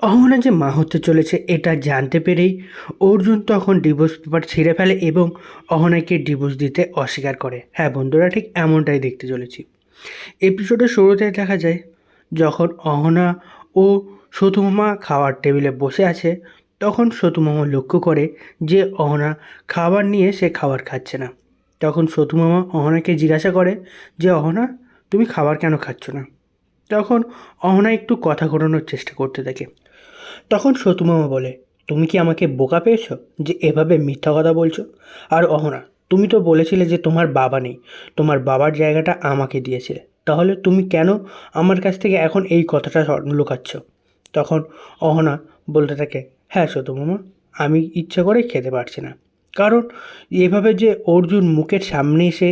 অহনা যে মা হতে চলেছে এটা জানতে পেরেই অর্জুন তখন ডিভোর্স পেপার ছিঁড়ে ফেলে এবং অহনাকে ডিভোর্স দিতে অস্বীকার করে। হ্যাঁ বন্ধুরা, ঠিক এমনটাই দেখতে চলেছি। এপিসোডের শুরুতে দেখা যায় যখন অহনা ও সতুমামা খাওয়ার টেবিলে বসে আছে, তখন সতুমামা লক্ষ্য করে যে অহনা খাবার নিয়ে সে খাবার খাচ্ছে না। তখন সতুমামা অহনাকে জিজ্ঞাসা করে যে অহনা, তুমি খাবার কেন খাচ্ছ না? তখন অহনা একটু কথা ঘোরানোর চেষ্টা করতে থাকে। তখন সতুমামা বলে, তুমি কি আমাকে বোকা পেয়েছো যে এভাবে মিথ্যা কথা বলছো? আর অহনা, তুমি তো বলেছিলে যে তোমার বাবা নেই, তোমার বাবার জায়গাটা আমাকে দিয়েছিলে, তাহলে তুমি কেন আমার কাছ থেকে এখন এই কথাটা লুকাচ্ছ? তখন অহনা বলতে থাকে, হ্যাঁ সতুমামা, আমি ইচ্ছে করে খেতে পারছি না, কারণ এভাবে যে অর্জুন মুখের সামনে এসে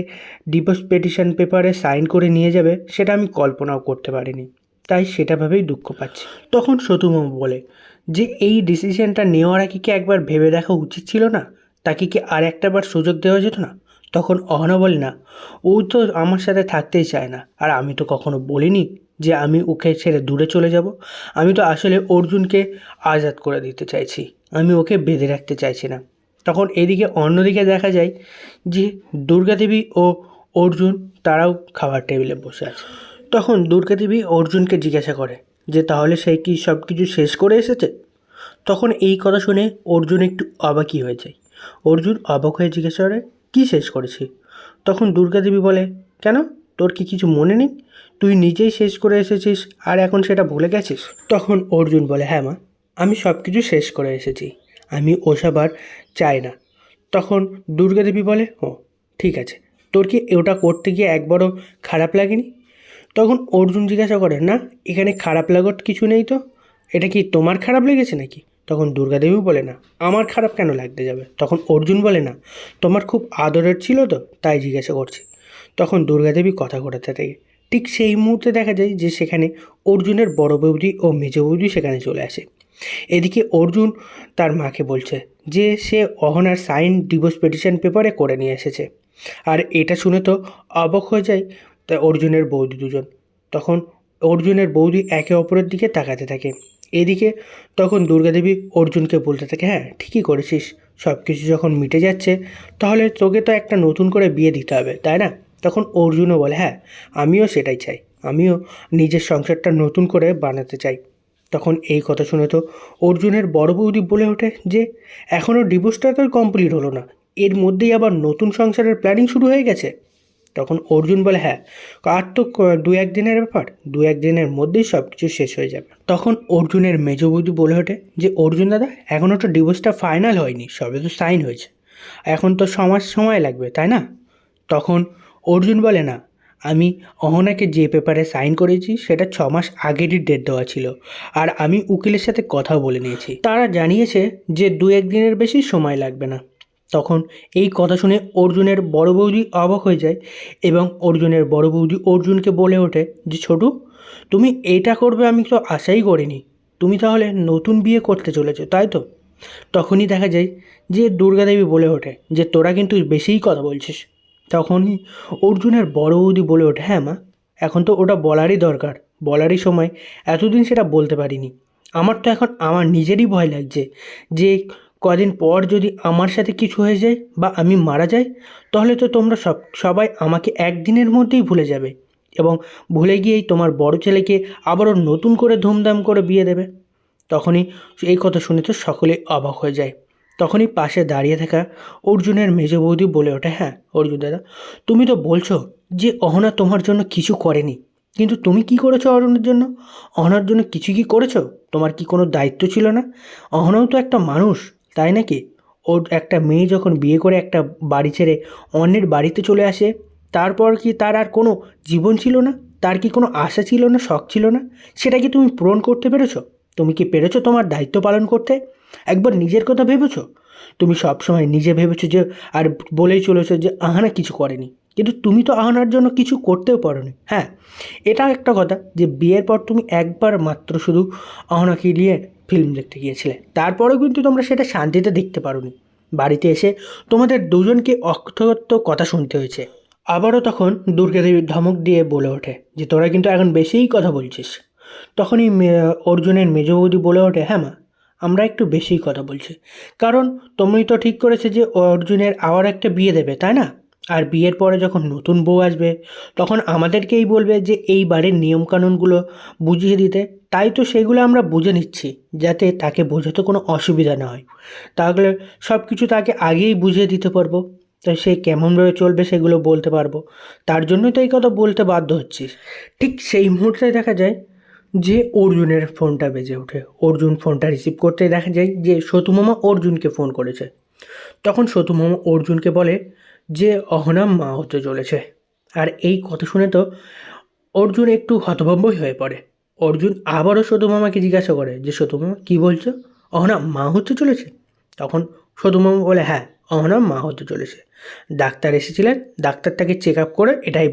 ডিভোর্স পিটিশন পেপারে সাইন করে নিয়ে যাবে সেটা আমি কল্পনাও করতে পারিনি, তাই সেটা ভেবেই দুঃখ পাচ্ছি। তখন সতুমামা বলে যে এই ডিসিশনটা নেওয়ার আগে কি একবার ভেবে দেখা উচিত ছিল না? তাকে কি আর একটাবার সুযোগ দেওয়া যেত না? তখন অহনা বলে, না, ও তো আমার সাথে থাকতেই চায় না, আর আমি তো কখনো বলিনি যে আমি ওকে ছেড়ে দূরে চলে যাব। আমি তো আসলে অর্জুনকে আজাদ করে দিতে চাইছি, আমি ওকে বেঁধে রাখতে চাইছি না। তখন এদিকে অন্যদিকে দেখা যায় যে দুর্গাদেবী ও অর্জুন তারাও খাবার টেবিলে বসে আছে। তখন দুর্গাদেবী অর্জুনকে জিজ্ঞাসা করে যে তাহলে সে কি সব কিছু শেষ করে এসেছে? তখন এই কথা শুনে অর্জুন একটু অবাকই হয়ে যায়। অর্জুন অবাক হয়ে জিজ্ঞাসা করে, কী শেষ করেছি? তখন দুর্গাদেবী বলে, কেন, তোর কি কিছু মনে নেই? তুই নিজেই শেষ করে এসেছিস আর এখন সেটা ভুলে গেছিস? তখন অর্জুন বলে, হ্যাঁ মা, আমি সব কিছু শেষ করে এসেছি, আমি ওসব আর চাই না। তখন দুর্গাদেবী বলে, ও ঠিক আছে, তোর কি ওটা করতে গিয়ে একবারও খারাপ লাগেনি? তখন অর্জুন জিজ্ঞাসা করে, না, এখানে খারাপ লাগার কিছু নেই তো, এটা কি তোমার খারাপ লেগেছে নাকি? তখন দুর্গাদেবী বলে, না, আমার খারাপ কেন লাগতে যাবে? তখন অর্জুন বলে, না, তোমার খুব আদরের ছিল তো তাই জিজ্ঞাসা করছি। তখন দুর্গাদেবী কথা ঘোরাতে থাকে। ঠিক সেই মুহূর্তে দেখা যায় যে সেখানে অর্জুনের বড় বৌদি ও মেজ বৌদি সেখানে চলে আসে। এদিকে অর্জুন তার মাকে বলছে যে সে অহনার সাইন ডিভোর্স পিটিশন পেপারে করে নিয়ে এসেছে। আর এটা শুনে তো অবাক হয়ে যায় তা অর্জুনের বৌদি দুজন। তখন অর্জুনের বৌদি একে অপরের দিকে তাকাতে থাকে। এদিকে তখন দুর্গাদেবী অর্জুনকে বলতে থাকে, হ্যাঁ ঠিকই করেছিস, সব কিছু যখন মিটে যাচ্ছে তাহলে তোকে তো একটা নতুন করে বিয়ে দিতে হবে, তাই না? তখন অর্জুনও বলে, হ্যাঁ আমিও সেটাই চাই, আমিও নিজের সংসারটা নতুন করে বানাতে চাই। তখন এই কথা শুনে তো অর্জুনের বড় বৌদি বলে ওঠে যে এখনও ডিভোর্সটা তো কমপ্লিট হলো না, এর মধ্যেই আবার নতুন সংসারের প্ল্যানিং শুরু হয়ে গেছে। তখন অর্জুন বলে, হ্যাঁ, আর তো দু একদিনের ব্যাপার, দু একদিনের মধ্যেই সব কিছু শেষ হয়ে যাবে। তখন অর্জুনের মেজ বৌদি বলে ওঠে যে অর্জুন দাদা, এখনও তো ডিভোর্সটা ফাইনাল হয়নি, সবে তো সাইন হয়েছে, এখন তো সময় লাগবে, তাই না? তখন অর্জুন বলে, না, আমি অহনাকে যে পেপারে সাইন করেছি সেটা 6 মাস আগেরই ডেট দেওয়া ছিল, আর আমি উকিলের সাথে কথাও বলে নিয়েছি, তারা জানিয়েছে যে দু একদিনের বেশি সময় লাগবে না। তখন এই কথা শুনে অর্জুনের বড় বৌদি অবাক হয়ে যায় এবং অর্জুনের বড় বৌদি অর্জুনকে বলে ওঠে যে ছোটু, তুমি এইটা করবে আমি তো আশাই করিনি, তুমি তাহলে নতুন বিয়ে করতে চলেছো, তাই তো? তখনই দেখা যায় যে দুর্গাদেবী বলে ওঠে যে তোরা কিন্তু বেশিই কথা বলছিস। তখনই অর্জুনের বড় বৌদি বলে ওঠে, হ্যাঁ মা, এখন তো ওটা বলারই দরকার, বলারই সময়, এতদিন সেটা বলতে পারিনি। আমার তো এখন আমার নিজেরই ভয় লাগছে যে কদিন পর যদি আমার সাথে কিছু হয়ে যায় বা আমি মারা যাই, তাহলে তো তোমরা সবাই আমাকে একদিনের মধ্যেই ভুলে যাবে এবং ভুলে গিয়েই তোমার বড় ছেলেকে আবারও নতুন করে ধুমধাম করে বিয়ে দেবে। তখনই এই কথা শুনে তো সকলে অবাক হয়ে যায়। তখনই পাশে দাঁড়িয়ে থাকা অর্জুনের মেজ বৌদি বলে ওঠে, হ্যাঁ অর্জুন দাদা, তুমি তো বলছো যে অহনা তোমার জন্য কিছু করেনি, কিন্তু তুমি কি করেছো অহনার জন্য? অহনার জন্য কিছু কি করেছো? তোমার কি কোনো দায়িত্ব ছিল না? অহনাও তো একটা মানুষ, তাই নাকি? ওর একটা মেয়ে যখন বিয়ে করে একটা বাড়ি ছেড়ে অন্যের বাড়িতে চলে আসে, তারপর কি তার আর কোনো জীবন ছিল না? তার কি কোনো আশা ছিল না, শখ ছিল না? সেটা কি তুমি পূরণ করতে পেরেছো? তুমি কি পেরেছো তোমার দায়িত্ব পালন করতে? একবার নিজের কথা ভেবেছো? তুমি সবসময় নিজে ভেবেছো যে আর বলেই চলেছো যে আহানা কিছু করেনি, কিন্তু তুমি তো আহানার জন্য কিছু করতেও পারোনি। হ্যাঁ, এটা একটা কথা যে বিয়ের পর তুমি একবার মাত্র শুধু আহানাকে নিয়ে ফিল্ম দেখতে গিয়েছিলে, তারপরেও কিন্তু তোমরা সেটা শান্তিতে দেখতে পারোনি। বাড়িতে এসে তোমাদের দুজনকে অকথ্য কথা শুনতে হয়েছে। আবারও তখন দুর্গাদেবী ধমক দিয়ে বলে ওঠে যে তোরা কিন্তু এখন বেশিই কথা বলছিস। তখনই অর্জুনের মেজ বৌদি বলে ওঠে, হ্যাঁ মা, আমরা একটু বেশিই কথা বলছি, কারণ তুমি তো ঠিক করেছে যে অর্জুনের আবার একটা বিয়ে দেবে, তাই না? আর বিয়ের পরে যখন নতুন বউ আসবে তখন আমাদেরকেই বলবে যে এই বাড়ির নিয়মকানুনগুলো বুঝিয়ে দিতে, তাই তো সেগুলো আমরা বুঝে নিচ্ছি যাতে তাকে বোঝাতে কোনো অসুবিধা না হয়। তাহলে সব কিছু তাকে আগেই বুঝিয়ে দিতে পারবো, তো সে কেমনভাবে চলবে সেগুলো বলতে পারবো। তার জন্যই তো এই কথা বলতে বাধ্য হচ্ছিস। ঠিক সেই মুহূর্তে দেখা যায় যে অর্জুনের ফোনটা বেজে ওঠে। অর্জুন ফোনটা রিসিভ করতেই দেখা যায় যে সতু মামা অর্জুনকে ফোন করেছে। তখন সতু মামা অর্জুনকে বলে যে অহনা মা হতে চলেছে। আর এই কথা শুনে তো অর্জুন একটু হতভম্বই হয়ে পড়ে। অর্জুন আবারও সতু মামাকে জিজ্ঞাসা করে যে সতু মামা কী বলছো, অহনা মা হতে চলেছে? তখন সতু মামা বলে, হ্যাঁ, অহনা মা হতে চলেছে। ডাক্তার এসেছিলেন, ডাক্তার তাকে চেক আপ করে এটাই